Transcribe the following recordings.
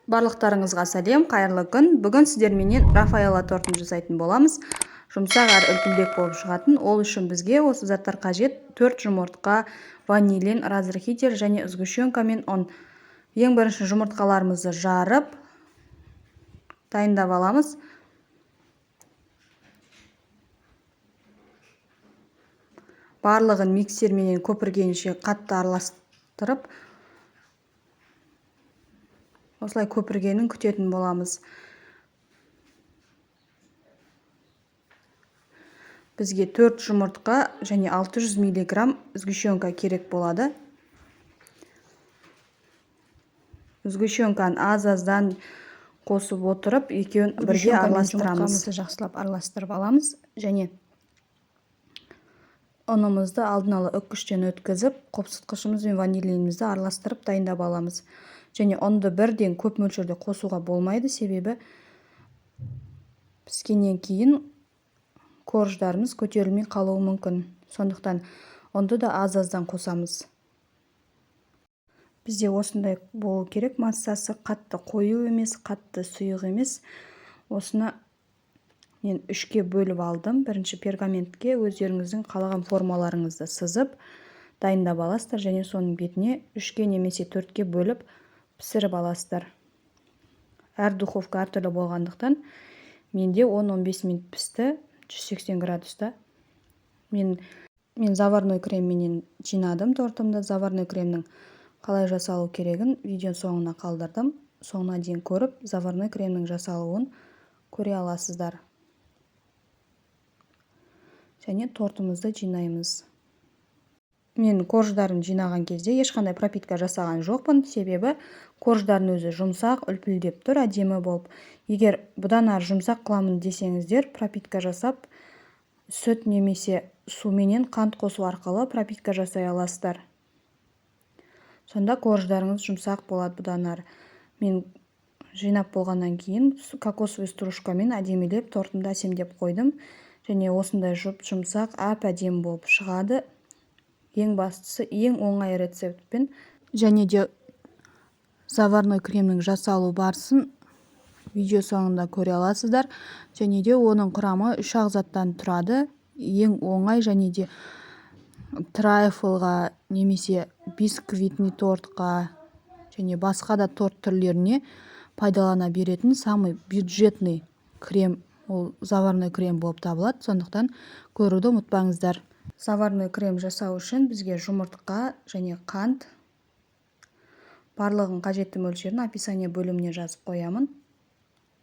Барлықтарыңызға сәлем, қайырлы күн. Бүгін сіздерменен Рафаэлло тортын жасайтын боламыз. Жұмсақ әрі үлпілдек болып шығатын. Ол үшін бізге осы заттар қажет: 4 жұмыртқа, ванилин, разрыхитель және сгущенка мен ұн. Ең бірінші жұмыртқаларымызды жарып дайындап аламыз. Барлығын миксерменен көпіргенше қатты араластырып, осылай көпіргенін күтетін боламыз. Бізге 4 жұмыртқа және 600 мг сгущенка керек болады. Сгущенканы аз-аздан қосып отырып, екеуін бірге араластырамыз. Жақсылап араластырып аламыз және ұнымызды алдын ала үккіштен өткізіп, қопсытқышымыз бен ванилинімізді араластырып дайындап аламыз. Және ұнды бірден көп мөлшерде қосуға болмайды, себебі піскеннен кейін корждарымыз көтерілмей қалуы мүмкін. Сондықтан ұнды да аз-аздан қосамыз. Бізде осындай болу керек массасы: қатты қою емес, қатты сұйық емес. Осыны мен 3-ке бөліп алдым. Бірінші пергаментке өздеріңіздің қалаған формаларыңызды сызып дайындап аласыздар және соның бетіне 3-ке немесе 4-ке бөліп пісіріп аласыздар. Әр духовка әртүрлі болғандықтан менде 10-15 минут пісті 180 градуста. Мен заварной кремменен жинадым тортымды. Заварной кремнің қалай жасалу керегін видео соңына қалдырдым. Соңына дейін көріп, заварной кремнің жасалуын көре аласыздар. Және тортымызды жинаймыз. Мен корждарын жинаған кезде ешқандай пропитка жасаған жоқпын, себебі корждардың өзі жұмсақ, үлпілдеп тұр, әдемі болып. Егер бұдан ары жұмсақ қыламын десеңіздер, пропитка жасап, сүт немесе суменен қант қосу арқылы пропитка жасай аласыздар. Сонда корждарыңыз жұмсақ болады бұдан ары. Мен жинап болғаннан кейін кокосовый стружкамен әдемелеп тортымды әсемдеп қойдым. Және осындай жұмсақ, әп-әдемі болып шығады. Ең бастысы, ең оңай рецептпен. Және де заварной кремнің жасалу барысын видео соңында көре аласыздар. Және де оның құрамы 3 ақ заттан тұрады. Ең оңай және де трайфлға немесе бисквитный тортқа және басқа да торт түрлеріне пайдалана беретін самый бюджетный крем ол заварной крем болып табылады. Сондықтан көруді ұмытпаңыздар. Заварной крем жасау үшін бізге жұмыртқа және қант. Барлығын қажетті мөлшерін описание бөліміне жазып қоямын.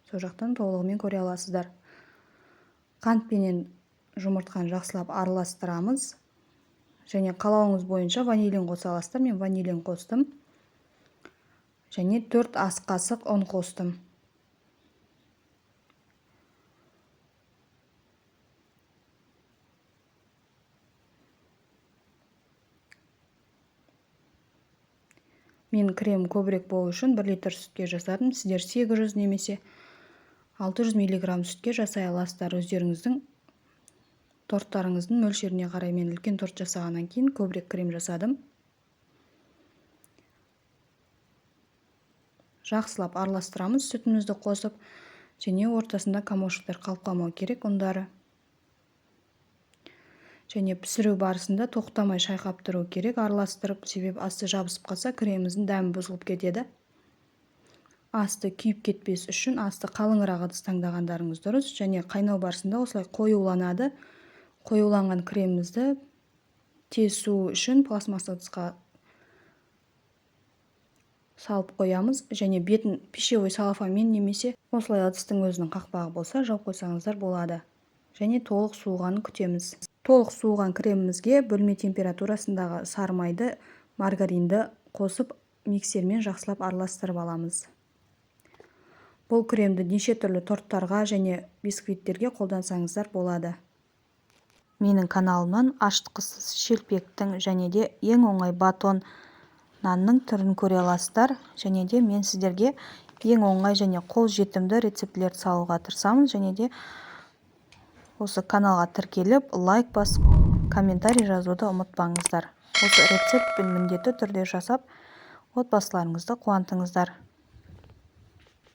Сол жақтан толығымен көре аласыздар. Қант пенен жұмыртқаны жақсылап араластырамыз. Және қалауыңыз бойынша ванилин қоса аласыздар. Мен ванилин қостым. Және 4 ас қасық ұн қостым. Мен крем көбірек болу үшін 1 литр сүтке жасадым. Сіздер 800 немесе 600 мг сүтке жасай аласыздар. Өздеріңіздің торттарыңыздың мөлшеріне қарай. Мен үлкен торт жасағаннан кейін көбірек крем жасадым. Жақсылап араластырамыз сүтімізді қосып. Және ортасында комошықтар қалып қалмау керек ұндары. Және пісіру барысында тоқтамай шайқап тұру керек, араластырып, себебі асты жабысып қалса креміміздің дәмі бұзылып кетеді. Асты күйіп кетпес үшін асты қалыңырақ ыдыс таңдағандарыңыз дұрыс. Және қайнау барысында осылай қоюланады. Қоюланған кремімізді тез суу үшін пластмасса ыдысқа салып қоямыз. Және бетін пищевой салфанмен немесе осылай ыдыстың өзінің қақпағы болса жауып қойсаңыздар болады. Және толық суығанын күтеміз. Толық суыған кремімізге бөлме температурасындағы сары майды, маргаринді қосып миксермен жақсылап араластырып аламыз. Бұл кремді неше түрлі торттарға және бисквиттерге қолдансаңыздар болады. Менің каналымнан ашытқысыз шелпектің және де ең оңай батон нанның түрін көре аласыздар. Және де мен сіздерге ең оңай және қол жетімді рецептілерді салуға тырысамын. Және де осы каналға тіркеліп, лайк басып, комментарий жазуды ұмытпаңыздар. Осы рецептпен міндетті түрде жасап, отбасыларыңызды қуантыңыздар.